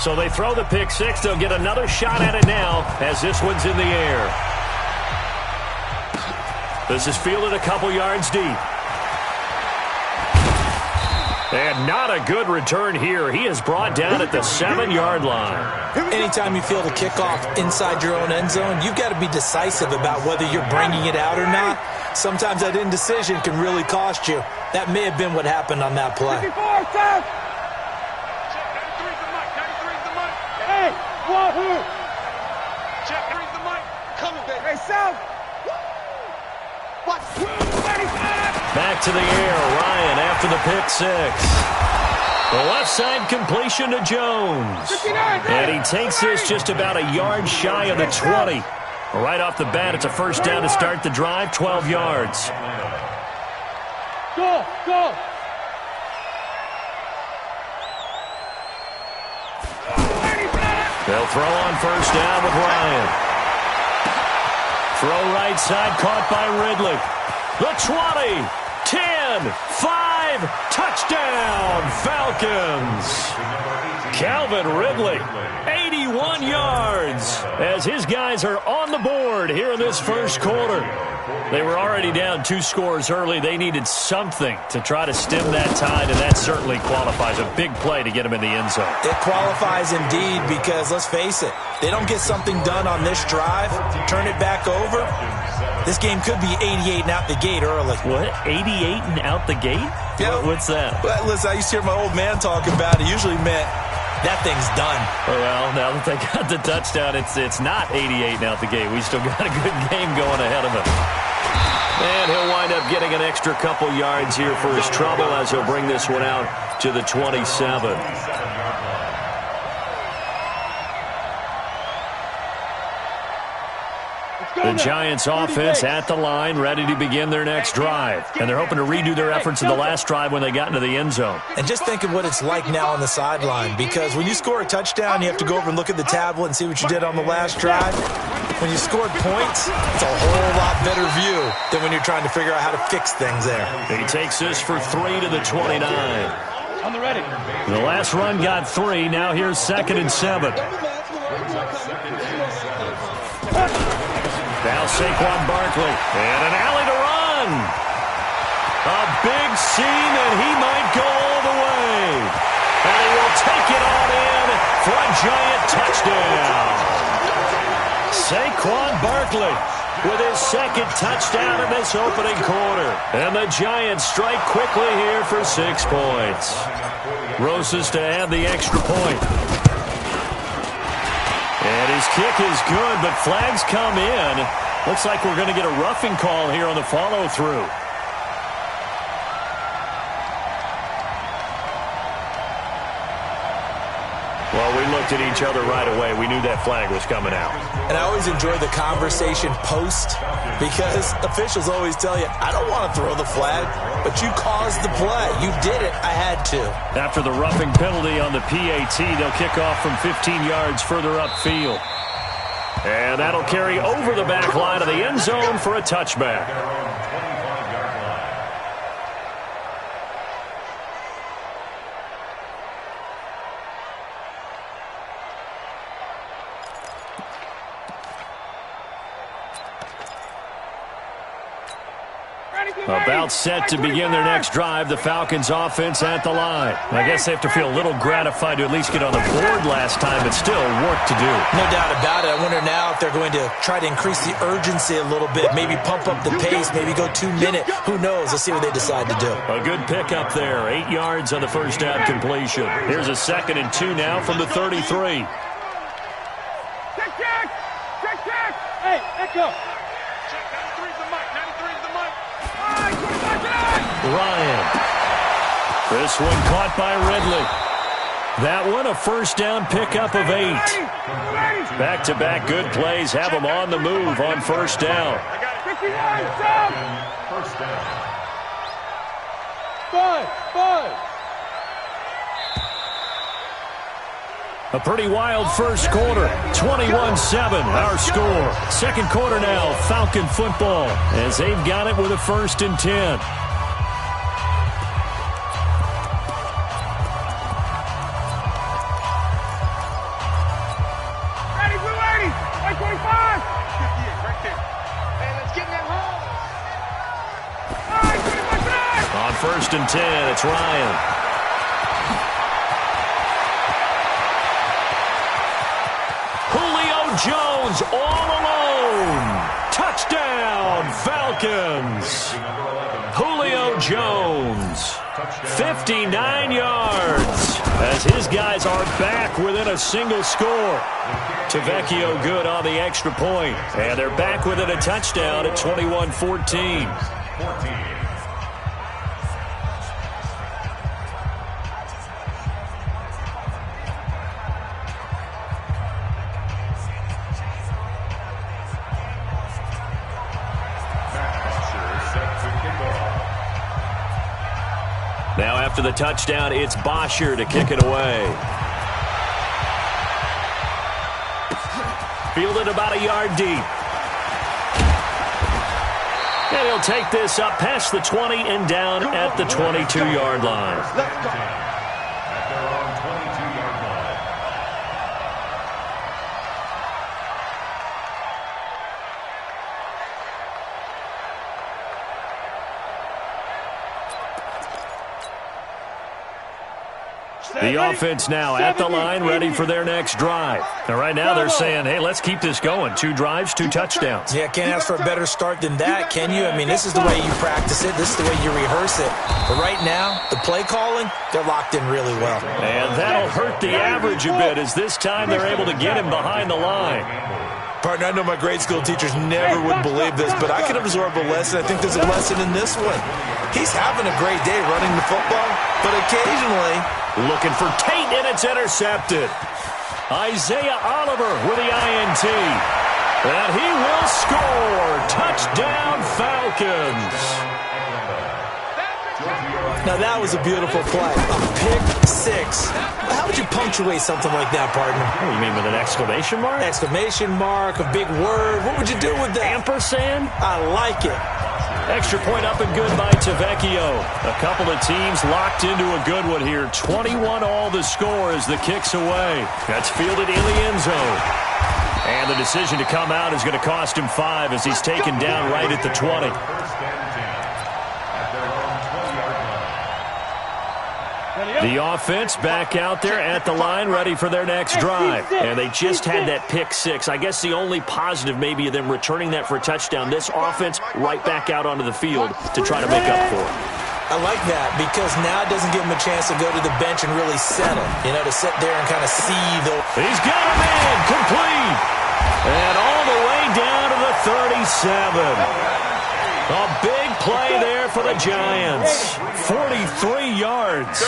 So they throw the pick six. They'll get another shot at it now as this one's in the air. This is fielded a couple yards deep. And not a good return here. He is brought down at the 7-yard line. Anytime you field a kickoff inside your own end zone, you've got to be decisive about whether you're bringing it out or not. Sometimes that indecision can really cost you. That may have been what happened on that play. Hey, Wahoo! Check, the mic. Coming, baby. Hey, South. What? Back to the air. Ryan after the pick six. The left side completion to Jones. And he takes this just about a yard shy of the 20. Right off the bat, it's a first down to start the drive, 12 yards. Go, go. They'll throw on first down with Ryan. Throw right side, caught by Ridley. The 20, 10, 5, touchdown, Falcons. Calvin Ridley, 81 yards, as his guys are on the board here in this first quarter. They were already down 2 scores early. They needed something to try to stem that tide, and that certainly qualifies. A big play to get them in the end zone. It qualifies indeed because, let's face it, they don't get something done on this drive, turn it back over, this game could be 88 and out the gate early. What? 88 and out the gate? Yeah. What's that? Well, listen, I used to hear my old man talk about it. Usually meant that thing's done. Well, now that they got the touchdown, it's not 88 and out the gate. We still got a good game going ahead of him. And he'll wind up getting an extra couple yards here for his trouble as he'll bring this one out to the 27. The Giants offense at the line, ready to begin their next drive. And they're hoping to redo their efforts in the last drive when they got into the end zone. And just think of what it's like now on the sideline, because when you score a touchdown, you have to go over and look at the tablet and see what you did on the last drive. When you scored points, it's a whole lot better view than when you're trying to figure out how to fix things there. He takes this for 3 to the 29. On the ready. The last run got 3. Now here's 2nd and 7. Now Saquon Barkley, and an alley to run. A big seam, and he might go all the way. And he will take it on in for a Giant touchdown. Saquon Barkley with his 2nd touchdown in this opening quarter. And the Giants strike quickly here for 6 points. Roses to add the extra point. And his kick is good, but flags come in. Looks like we're going to get a roughing call here on the follow-through. Well, we looked at each other right away. We knew that flag was coming out. And I always enjoy the conversation post, because officials always tell you, I don't want to throw the flag, but you caused the play. You did it. I had to. After the roughing penalty on the PAT, they'll kick off from 15 yards further upfield. And that'll carry over the back line of the end zone for a touchback. About set to begin their next drive, the Falcons offense at the line. I guess they have to feel a little gratified to at least get on the board last time, but still work to do. No doubt about it. I wonder now if they're going to try to increase the urgency a little bit, maybe pump up the pace, maybe go 2-minute. Who knows? Let's see what they decide to do. A good pickup there. 8 yards on the first down completion. Here's a 2nd and 2 now from the 33. Check. Hey, Echo. Ryan. This one caught by Ridley. That one a first down pickup of 8. Back-to-back good plays have them on the move on first down. First down. 5. A pretty wild first quarter. 21-7 our score. Second quarter now, Falcon football, as they've got it with a 1st and 10. On 1st and 10, it's Ryan. Julio Jones all alone. Touchdown, Falcons. Julio Jones, 59 yards, as his guys are back within a single score. Tavecchio good on the extra point, and they're back within a touchdown at 21-14. Now after the touchdown, it's Bosher to kick it away. Fielded about a yard deep. And he'll take this up past the 20 and down at the 22-yard line. Let's go. The offense now at the line, ready for their next drive. And right now they're saying, hey, let's keep this going. 2 drives, 2 touchdowns. Yeah, can't ask for a better start than that, can you? I mean, this is the way you practice it. This is the way you rehearse it. But right now, the play calling, they're locked in really well. And that'll hurt the average a bit, as this time they're able to get him behind the line. Partner, I know my grade school teachers never would believe this, but I can absorb a lesson. I think there's a lesson in this one. He's having a great day running the football, but occasionally... Looking for Tate, and it's intercepted. Isaiah Oliver with the INT. And he will score. Touchdown, Falcons. Now, that was a beautiful play. A pick 6. How would you punctuate something like that, partner? What do you mean, with an exclamation mark? Exclamation mark, a big word. What would you do with that? Ampersand? I like it. Extra point up and good by Tavecchio. A couple of teams locked into a good one here. 21 all the score as the kick's away. That's fielded in the end zone. And the decision to come out is going to cost him 5 as he's taken down right at the 20. The offense back out there at the line, ready for their next drive. And they just had that pick 6. I guess the only positive maybe of them returning that for a touchdown. This offense right back out onto the field to try to make up for it. I like that because now it doesn't give him a chance to go to the bench and really settle. You know, to sit there and kind of see the... He's got a man, complete. And all the way down to the 37. A big play there for the Giants. 43 yards.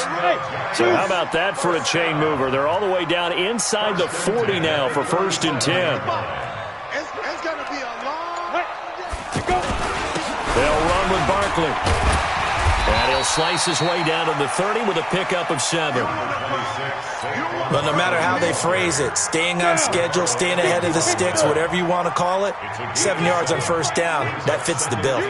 So how about that for a chain mover? They're all the way down inside the 40 now for 1st and 10. It's going to be a long... They'll run with Barkley. And he'll slice his way down to the 30 with a pickup of 7. But no matter how they phrase it, staying on schedule, staying ahead of the sticks, whatever you want to call it, 7 yards on 1st down, that fits the bill. On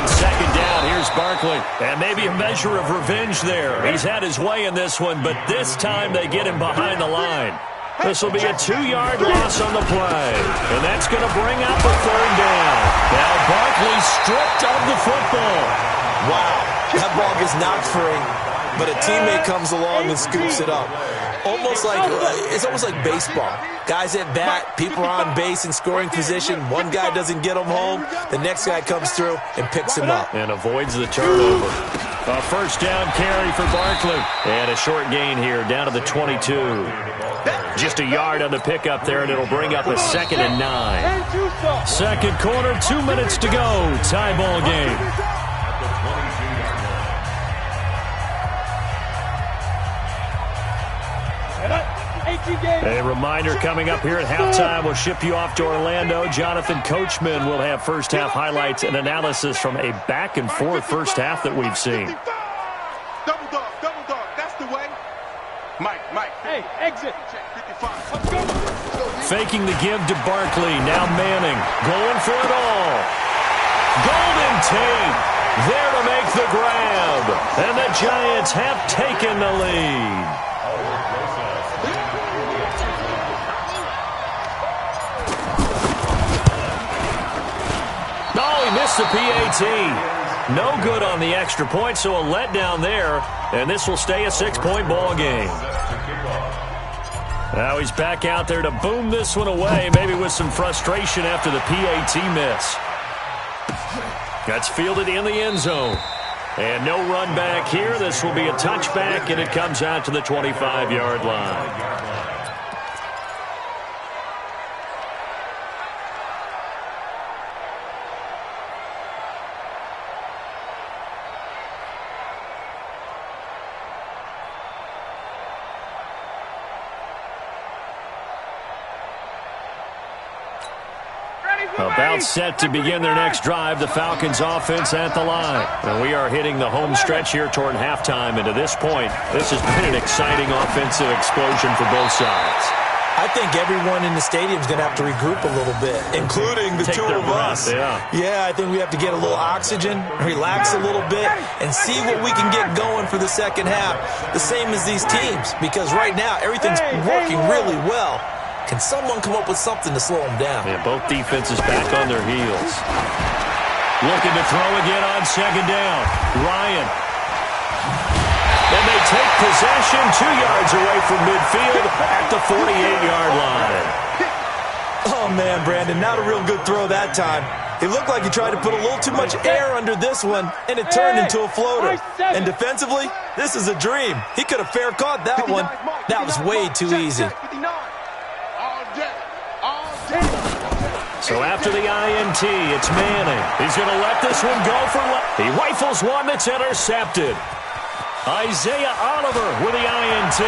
2nd down, here's Barkley. And maybe a measure of revenge there. He's had his way in this one, but this time they get him behind the line. This will be a 2-yard loss on the play. And that's going to bring up a 3rd down. Now Barkley stripped of the football. Wow, that ball gets knocked free, but a teammate comes along and scoops it up. It's almost like baseball. Guys at bat, people are on base in scoring position. One guy doesn't get them home. The next guy comes through and picks him up. And avoids the turnover. A 1st down carry for Barkley. And a short gain here down to the 22. Just a yard on the pickup there, and it'll bring up a 2nd and 9. Second quarter, 2 minutes to go. Tie ball game. A reminder coming up here at halftime. We'll ship you off to Orlando. Jonathan Coachman will have first half highlights and analysis from a back-and-forth first half that we've seen. Double dog, that's the way. Mike, hey, exit. 55. Let's go. Faking the give to Barkley. Now Manning going for it all. Golden Tate there to make the grab. And the Giants have taken the lead. Oh, he missed the PAT. No good on the extra point, so a letdown there, and this will stay a 6-point ball game. Now he's back out there to boom this one away, maybe with some frustration after the PAT miss. That's fielded in the end zone. And no run back here. This will be a touchback, and it comes out to the 25-yard line. About set to begin their next drive, the Falcons offense at the line. And we are hitting the home stretch here toward halftime. And to this point, this has been an exciting offensive explosion for both sides. I think everyone in the stadium is going to have to regroup a little bit, including the two of us. Yeah, I think we have to get a little oxygen, relax a little bit, and see what we can get going for the second half. The same as these teams, because right now everything's working really well. Can someone come up with something to slow them down? Yeah, both defenses back on their heels. Looking to throw again on second down. Ryan. And they take possession 2 yards away from midfield at the 48-yard line. Oh, man, Brandon, not a real good throw that time. It looked like he tried to put a little too much air under this one, and it turned into a floater. And defensively, this is a dream. He could have fair caught that one. That was way too easy. So after the INT, it's Manning. He's going to let this one go for he rifles one that's intercepted. Isaiah Oliver with the INT.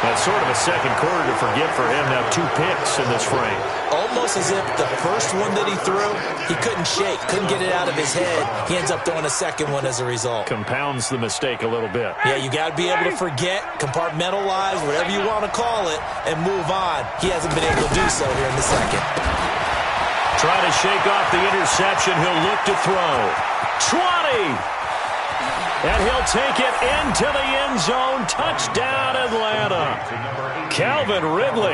That's sort of a second quarter to forget for him. Now 2 picks in this frame. Almost as if the first one that he threw, he couldn't shake, couldn't get it out of his head. He ends up throwing a second one as a result. Compounds the mistake a little bit. Yeah, you got to be able to forget, compartmentalize, whatever you want to call it, and move on. He hasn't been able to do so here in the second. Try to shake off the interception. He'll look to throw. 20! And he'll take it into the end zone. Touchdown, Atlanta. Calvin Ridley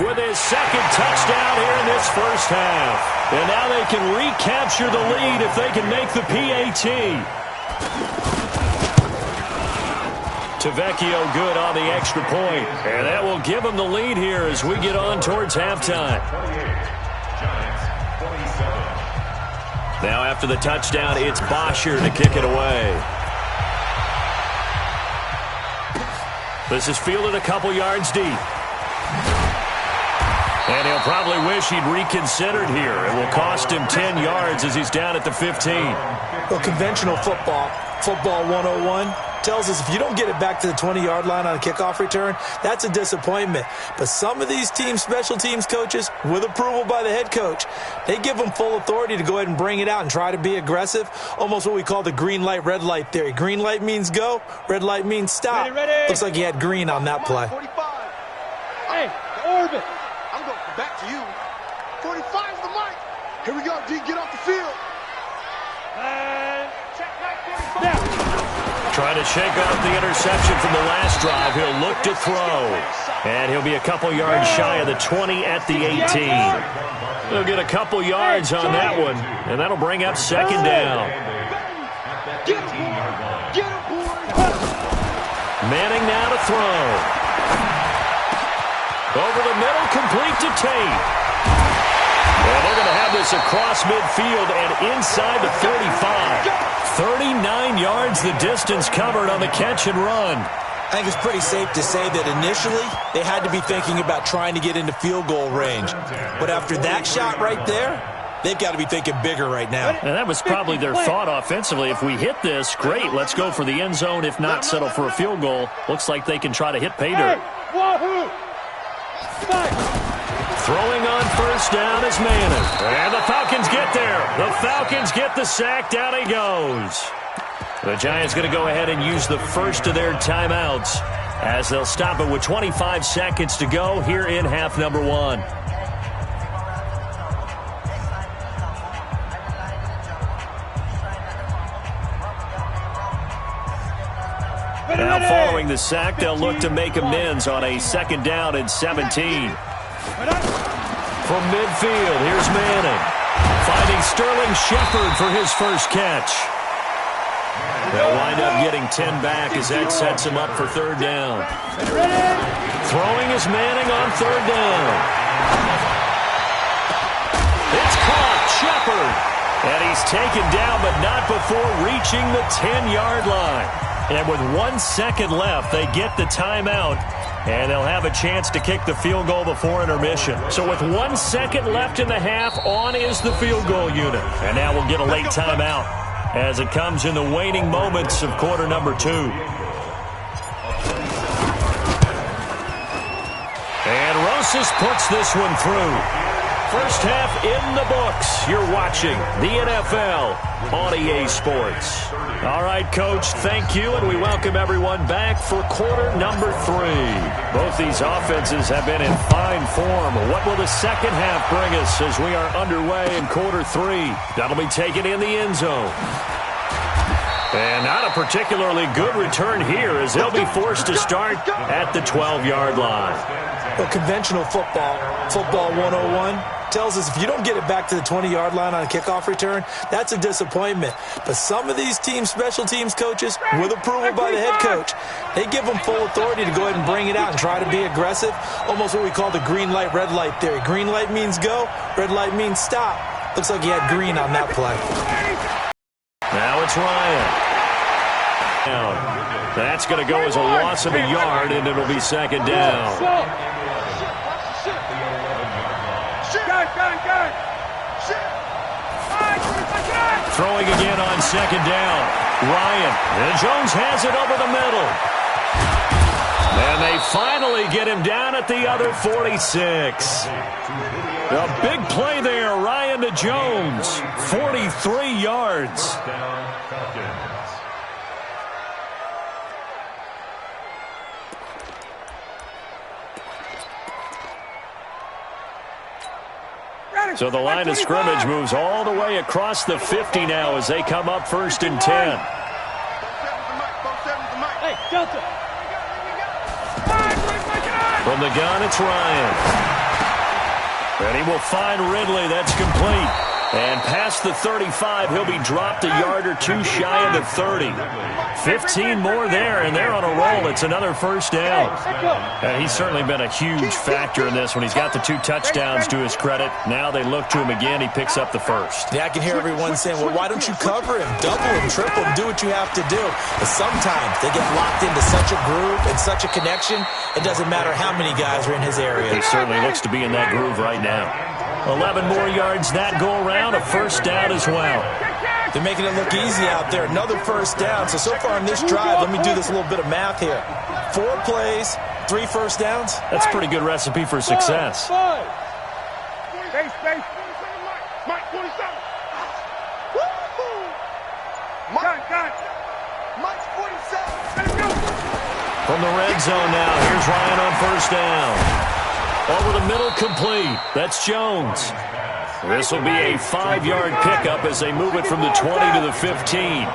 with his second touchdown here in this first half. And now they can recapture the lead if they can make the PAT. Tavecchio good on the extra point. And that will give them the lead here as we get on towards halftime. Now after the touchdown, it's Bosher to kick it away. This is fielded a couple yards deep. And he'll probably wish he'd reconsidered here. It will cost him 10 yards as he's down at the 15. Well, conventional football 101, tells us if you don't get it back to the 20-yard line on a kickoff return, that's a disappointment. But some of these teams, special teams coaches, with approval by the head coach, they give them full authority to go ahead and bring it out and try to be aggressive, almost what we call the green light, red light theory. Green light means go, red light means stop. Ready. Looks like he had green on that play. 45. Hey, orbit. I'm going back to you. 45 is the mic. Here we go, D. Get off the field. And check back 45. Now. Trying to shake off the interception from the last drive. He'll look to throw. And he'll be a couple yards shy of the 20 at the 18. He'll get a couple yards on that one, and that'll bring up second down. Manning now to throw. Over the middle, complete to Tate. And they're going to have this across midfield and inside the 45. 39 yards the distance covered on the catch and run. I think it's pretty safe to say that initially they had to be thinking about trying to get into field goal range. But after that shot right there, they've got to be thinking bigger right now. And that was probably their thought offensively. If we hit this, great, let's go for the end zone. If not, settle for a field goal. Looks like they can try to hit pay dirt. Throwing on first down is Manning. And the Falcons get there. The Falcons get the sack. Down he goes. The Giants going to go ahead and use the first of their timeouts as they'll stop it with 25 seconds to go here in half number one. Now following the sack, they'll look to make amends on a second down and 17. From midfield, here's Manning. Finding Sterling Shepard for his first catch. They'll wind up getting 10 back as that sets him up for third down. Throwing is Manning on third down. It's caught, Shepard. And he's taken down, but not before reaching the 10-yard line. And with 1 second left, they get the timeout. And they'll have a chance to kick the field goal before intermission. So with 1 second left in the half, on is the field goal unit. And now we'll get a late timeout as it comes in the waning moments of quarter number 2. And Rosas puts this one through. First half in the books. You're watching the NFL on EA Sports. All right, Coach, thank you, and we welcome everyone back for quarter number 3. Both these offenses have been in fine form. What will the second half bring us as we are underway in quarter 3? That'll be taken in the end zone. And not a particularly good return here as they'll be forced to start at the 12-yard line. Well, conventional football 101, tells us if you don't get it back to the 20-yard line on a kickoff return, that's a disappointment. But some of these special teams coaches, with approval by the head coach, they give them full authority to go ahead and bring it out and try to be aggressive, almost what we call the green light, red light theory. Green light means go, red light means stop. Looks like he had green on that play. Now it's Ryan. That's going to go as a loss of a yard, and it'll be second down. Throwing again on second down. Ryan. And Jones has it over the middle. And they finally get him down at the other 46. A big play there. Ryan to Jones. 43 yards. So the line of scrimmage moves all the way across the 50 now as they come up first and 10. Hey, Delta. From the gun, it's Ryan. And he will find Ridley. That's complete. And past the 35, he'll be dropped a yard or two shy of the 30. 15 more there, and they're on a roll. It's another first down. And he's certainly been a huge factor in this when he's got the 2 touchdowns to his credit. Now they look to him again. He picks up the first. Yeah, I can hear everyone saying, well, why don't you cover him, double him, triple him, do what you have to do. But sometimes they get locked into such a groove and such a connection, it doesn't matter how many guys are in his area. He certainly looks to be in that groove right now. 11 more yards that go around, a first down as well. They're making it look easy out there. Another first down. So far in this drive, let me do this little bit of math here. 4 plays, 3 first downs. That's a pretty good recipe for success. Space. Mike, 27. Mike, 47. From the red zone now, here's Ryan on first down. Over the middle, complete. That's Jones. This will be a 5-yard pickup as they move it from the 20 to the 15.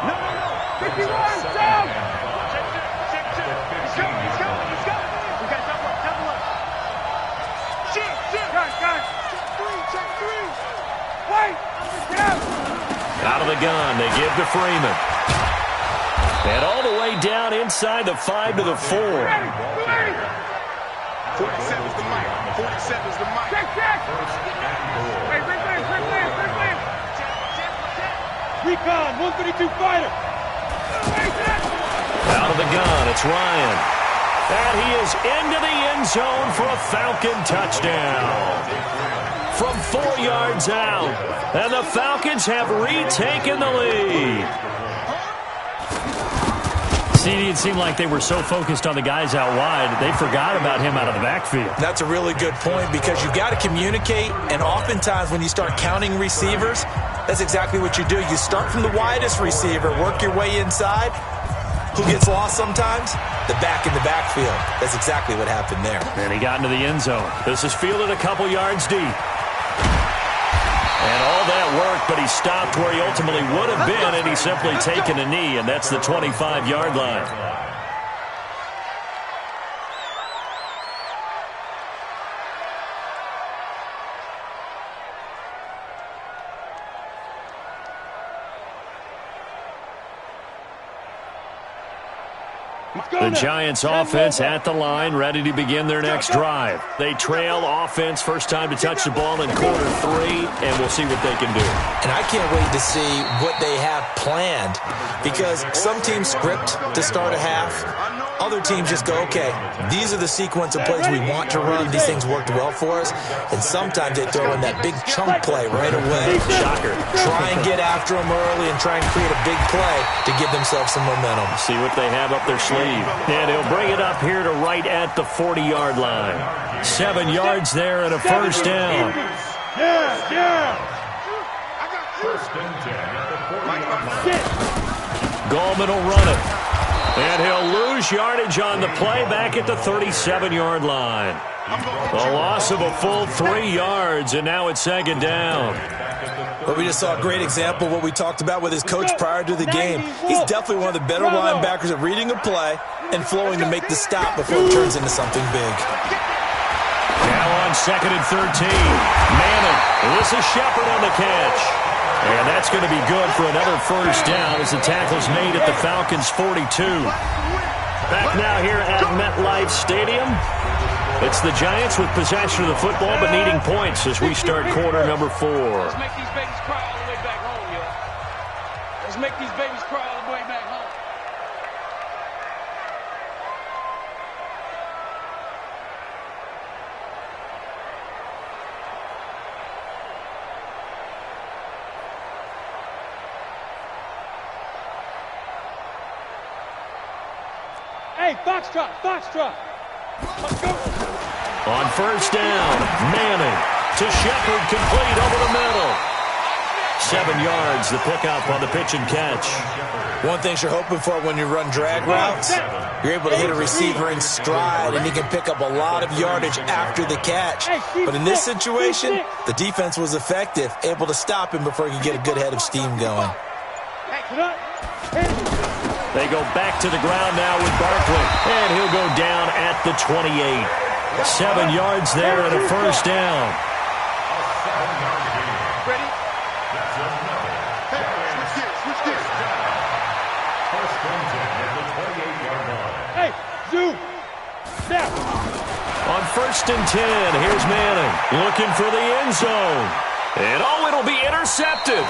Out of the gun, they give to Freeman. And all the way down inside the 5 to the 4. 47's the mic. 47's the mic. Check. Hey, Recon, 132 fighter. Out of the gun, it's Ryan. And he is into the end zone for a Falcon touchdown. From 4 yards out. And the Falcons have retaken the lead. It seemed like they were so focused on the guys out wide, they forgot about him out of the backfield. That's a really good point because you've got to communicate, and oftentimes when you start counting receivers, that's exactly what you do. You start from the widest receiver, work your way inside. Who gets lost sometimes? The back in the backfield. That's exactly what happened there. And he got into the end zone. This is fielded a couple yards deep. And all that worked, but he stopped where he ultimately would have been, and he's simply taken a knee, and that's the 25-yard line. The Giants offense at the line, ready to begin their next drive. They trail offense, first time to touch the ball in quarter 3, and we'll see what they can do. And I can't wait to see what they have planned, because some teams script to start a half. Other teams just go, okay, these are the sequence of plays we want to run. These things worked well for us. And sometimes they throw in that big chunk play right away. Shocker. Try and get after them early and try and create a big play to give themselves some momentum. See what they have up their sleeve. And he'll bring it up here to right at the 40-yard line. 7 yards there and a first down. Gallman will run it. And he'll lose yardage on the play back at the 37-yard line. A loss of a full 3 yards, and now it's second down. Well, we just saw a great example of what we talked about with his coach prior to the game. He's definitely one of the better linebackers at reading a play and flowing to make the stop before it turns into something big. Now on 2nd and 13. Manning. This is Shepard on the catch. And that's going to be good for another first down as the tackle's made at the Falcons' 42. Back now here at MetLife Stadium. It's the Giants with possession of the football but needing points as we start quarter number 4. Let's make these babies cry all the way back home, yo. Let's make these babies cry all the way back home. Hey, Foxtrot, Foxtrot. Let's go. On first down, Manning to Shepard, complete over the middle. 7 yards, the pickup on the pitch and catch. One thing you're hoping for when you run drag routes, you're able to hit a receiver in stride, and he can pick up a lot of yardage after the catch. But in this situation, the defense was effective, able to stop him before he could get a good head of steam going. They go back to the ground now with Barkley, and he'll go down at the 28. 7 yards there and a first down. Ready? Switch gears. Hey, zoom. Snap. On 1st and 10, here's Manning looking for the end zone. And it'll be intercepted.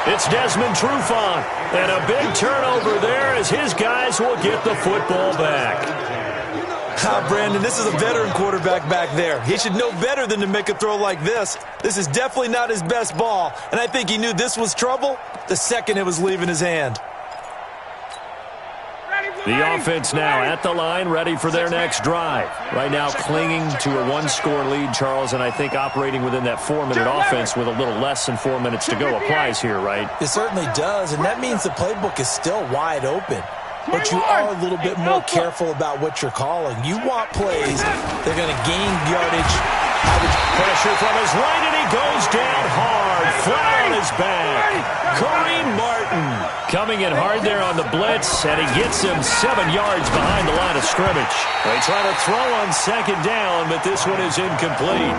It's Desmond Trufant, and a big turnover there as his guys will get the football back. Brandon, this is a veteran quarterback back there. He should know better than to make a throw like this. This is definitely not his best ball, and I think he knew this was trouble the second it was leaving his hand. The offense now at the line, ready for their next drive. Right now clinging to a 1-score lead, Charles, and I think operating within that 4-minute offense with a little less than 4 minutes to go applies here, right? It certainly does, and that means the playbook is still wide open. But you are a little bit more careful about what you're calling. You want plays that are going to gain yardage. Pressure from his right, and he goes down hard, flat on his back. Kareem Martin coming in hard there on the blitz, and he gets him 7 yards behind the line of scrimmage. They try to throw on 2nd down, but this one is incomplete.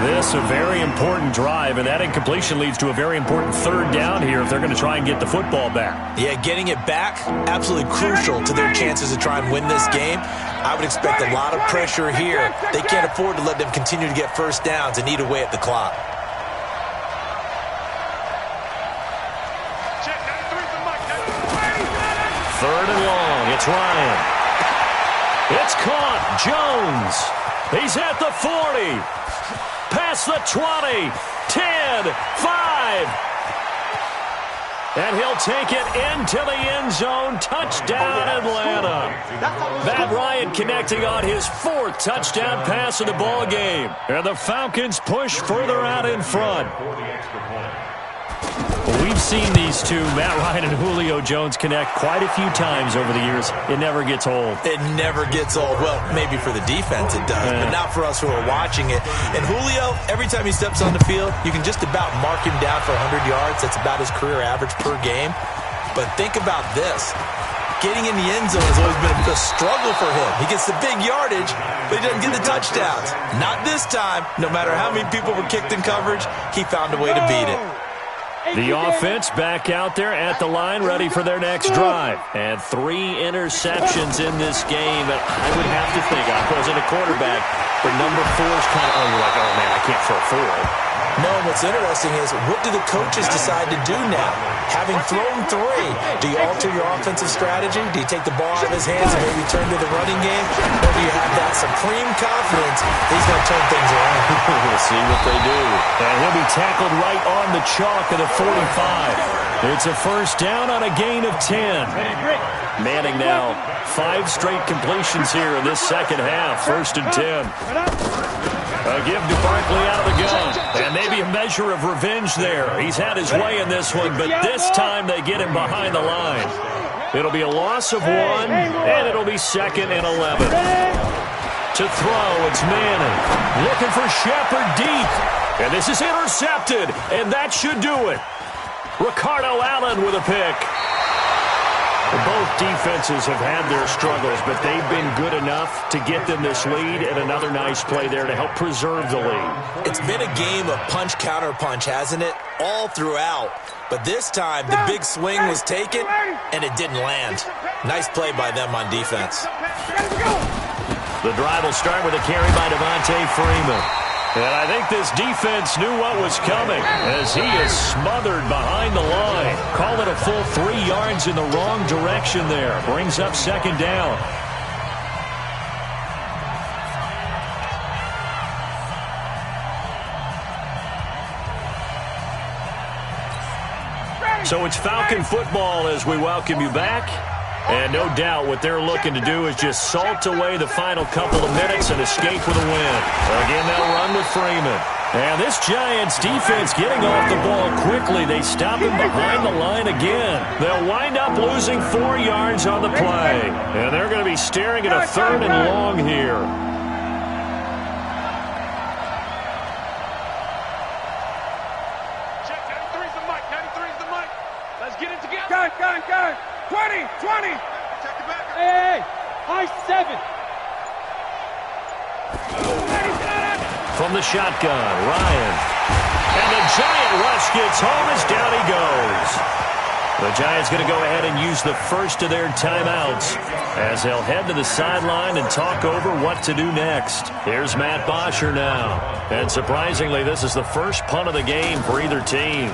This a very important drive, and that incompletion leads to a very important 3rd down here if they're going to try and get the football back. Yeah, getting it back, absolutely crucial to their chances to try and win this game. I would expect a lot of pressure here. They can't afford to let them continue to get first downs and eat away at the clock. Third and long, it's Ryan. It's caught, Jones. He's at the 40. Past the 20, 10, 5. And he'll take it into the end zone. Touchdown, Atlanta. Matt Ryan connecting on his 4th touchdown pass of the ball game. And the Falcons push further out in front. We've seen these two, Matt Ryan and Julio Jones, connect quite a few times over the years. It never gets old. It never gets old. Well, maybe for the defense it does, but not for us who are watching it. And Julio, every time he steps on the field, you can just about mark him down for 100 yards. That's about his career average per game. But think about this. Getting in the end zone has always been a struggle for him. He gets the big yardage, but he doesn't get the touchdowns. Not this time. No matter how many people were kicked in coverage, he found a way to beat it. The offense back out there at the line, ready for their next drive. And 3 interceptions in this game. And I would have to think, I wasn't a quarterback, but number 4 is kind of, you're like, oh, man, I can't throw 4. No, what's interesting is, what do the coaches decide to do now? Having thrown 3, do you alter your offensive strategy? Do you take the ball out of his hands and maybe turn to the running game? Or do you have that supreme confidence he's going to turn things around? We'll see what they do. And he'll be tackled right on the chalk of the 45. It's a first down on a gain of 10. Manning now 5 straight completions here in this second half. First and 10. A give to Barkley out of the gun. And maybe a measure of revenge there. He's had his way in this one, but this time they get him behind the line. It'll be a loss of 1, and it'll be second and 11. To throw, it's Manning. Looking for Shepard deep. And this is intercepted, and that should do it. Ricardo Allen with a pick. Both defenses have had their struggles, but they've been good enough to get them this lead, and another nice play there to help preserve the lead. It's been a game of punch-counter-punch, hasn't it? All throughout. But this time, the big swing was taken, and it didn't land. Nice play by them on defense. The drive will start with a carry by Devontae Freeman. And I think this defense knew what was coming as he is smothered behind the line. Call it a full 3 yards in the wrong direction there. Brings up second down. So it's Falcon football as we welcome you back. And no doubt what they're looking to do is just salt away the final couple of minutes and escape with a win. Again, they'll run with Freeman. And this Giants defense getting off the ball quickly. They stop him behind the line again. They'll wind up losing 4 yards on the play. And they're going to be staring at a 3rd and long here. Check, 93's the mic, 93's the mic. Let's get it together. Gun. 20. Check it back. Hey, high 7. From the shotgun, Ryan. And the Giant rush gets home as down he goes. The Giants going to go ahead and use the first of their timeouts as they'll head to the sideline and talk over what to do next. Here's Matt Bosher now. And surprisingly, this is the first punt of the game for either team.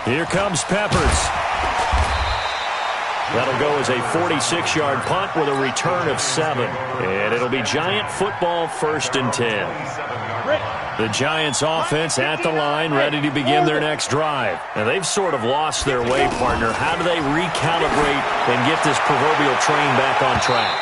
Here comes Peppers. That'll go as a 46-yard punt with a return of 7. And it'll be Giant football, 1st and 10. The Giants offense at the line, ready to begin their next drive. And they've sort of lost their way, partner. How do they recalibrate and get this proverbial train back on track?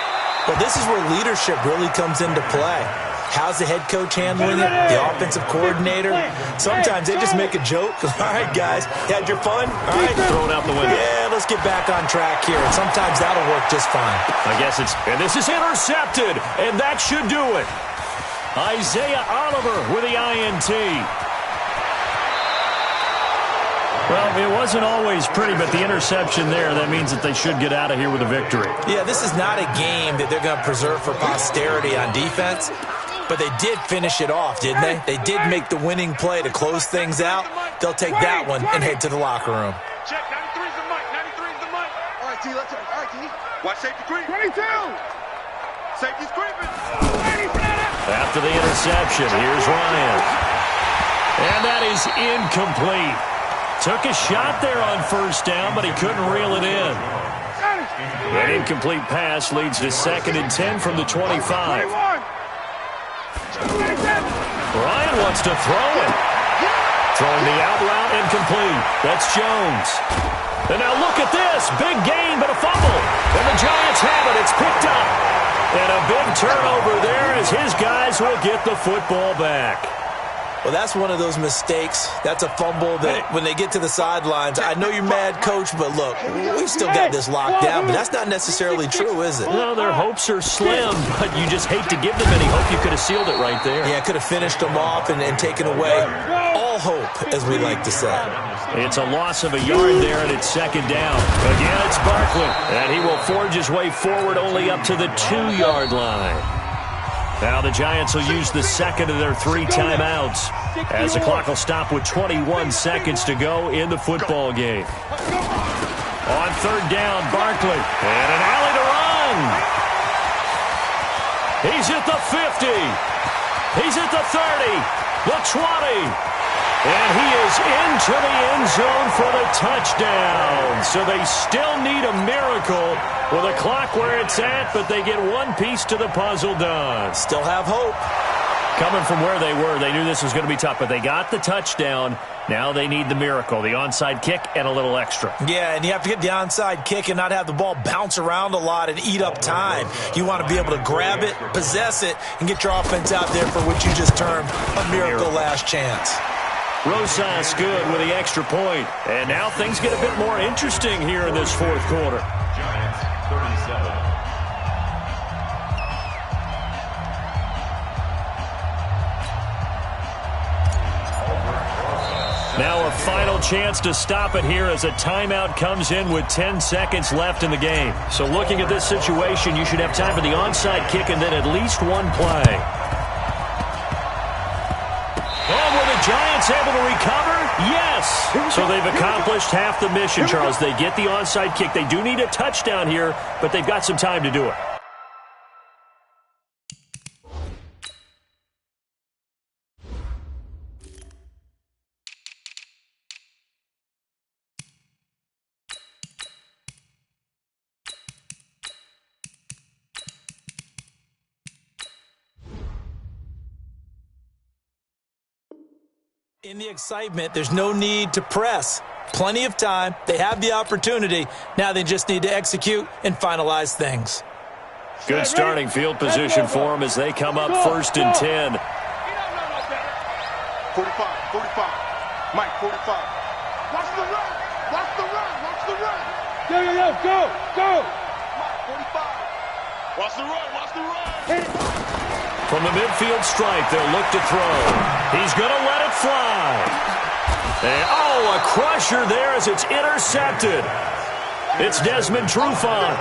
Well, this is where leadership really comes into play. How's the head coach handling it? The offensive coordinator? Sometimes they just make a joke. All right, guys, you had your fun? All right, throw it out the window. Yeah, let's get back on track here. And sometimes that'll work just fine. I guess it's, and this is intercepted, and that should do it. Isaiah Oliver with the INT. Well, it wasn't always pretty, but the interception there, that means that they should get out of here with a victory. Yeah, this is not a game that they're going to preserve for posterity on defense. But they did finish it off, didn't they? They did make the winning play to close things out. They'll take that one and head to the locker room. Check, 93's the mic, 93's the mic. All right, T, let's go. All right, T. Watch safety creep. 22. Safety's creeping. After the interception, here's Ryan. And that is incomplete. Took a shot there on first down, but he couldn't reel it in. An incomplete pass leads to 2nd and 10 from the 25. Ryan wants to throw it. Throwing the out route incomplete. That's Jones. And now look at this. Big gain, but a fumble. And the Giants have it. It's picked up. And a big turnover there as his guys will get the football back. Well, that's one of those mistakes. That's a fumble that when they get to the sidelines, I know you're mad, Coach, but look, we've still got this locked down, but that's not necessarily true, is it? Well, their hopes are slim, but you just hate to give them any hope. You could have sealed it right there. Yeah, could have finished them off and taken away all hope, as we like to say. It's a loss of a yard there, and it's 2nd down. Again, it's Barkley, and he will forge his way forward only up to the 2-yard line. Now the Giants will use the second of their 3 timeouts as the clock will stop with 21 seconds to go in the football game. On third down, Barkley. And an alley to run. He's at the 50. He's at the 30. The 20. And he is into the end zone for the touchdown. So they still need a miracle with a clock where it's at, but they get one piece to the puzzle done. Still have hope. Coming from where they were, they knew this was going to be tough, but they got the touchdown. Now they need the miracle, the onside kick and a little extra. Yeah, and you have to get the onside kick and not have the ball bounce around a lot and eat up time. You want to be able to grab it, possess it, and get your offense out there for what you just termed a miracle last chance. Rosas good with the extra point. And now things get a bit more interesting here in this fourth quarter. Giants 37. Now a final chance to stop it here as a timeout comes in with 10 seconds left in the game. So looking at this situation, you should have time for the onside kick and then at least one play. Oh, were the Giants able to recover? Yes. So they've accomplished half the mission, Charles. They get the onside kick. They do need a touchdown here, but they've got some time to do it. In the excitement, there's no need to press. Plenty of time. They have the opportunity. Now they just need to execute and finalize things. Good starting field position for them as they come up 1st and 10. 45, 45. Mike, 45. Watch the run. Watch the run. Watch the run. Yo, go. Mike, 45. Watch the run. Watch the run. Hit it. From the midfield stripe, they'll look to throw. He's going to let it fly. And, a crusher there as it's intercepted. It's Desmond Trufant.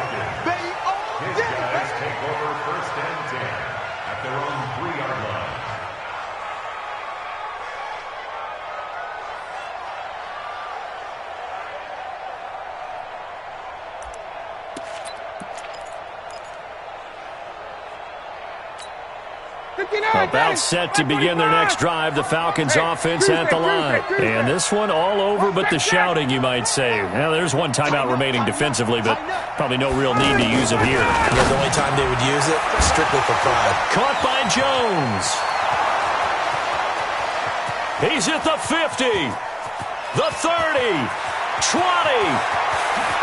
His guys take over 1st and 10 at their own 3-yard line. About set to begin their next drive, the Falcons offense at the line. And this one all over but the shouting, you might say. Now, there's one timeout remaining defensively, but probably no real need to use it here. Yeah, the only time they would use it, strictly for pride. Caught by Jones. He's at the 50, the 30, 20.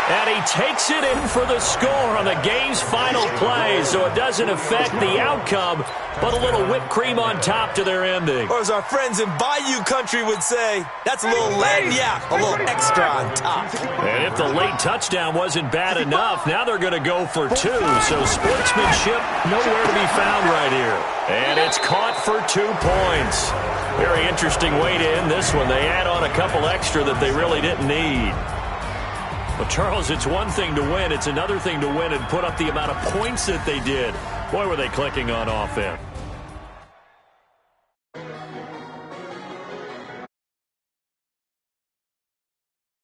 And he takes it in for the score on the game's final play, so it doesn't affect the outcome, but a little whipped cream on top to their ending. Or as our friends in Bayou Country would say, that's a little a little extra on top. And if the late touchdown wasn't bad enough, now they're going to go for 2. So sportsmanship nowhere to be found right here. And it's caught for 2 points. Very interesting way to end this one. They add on a couple extra that they really didn't need. Well, Charles, it's one thing to win. It's another thing to win and put up the amount of points that they did. Boy, were they clicking on offense.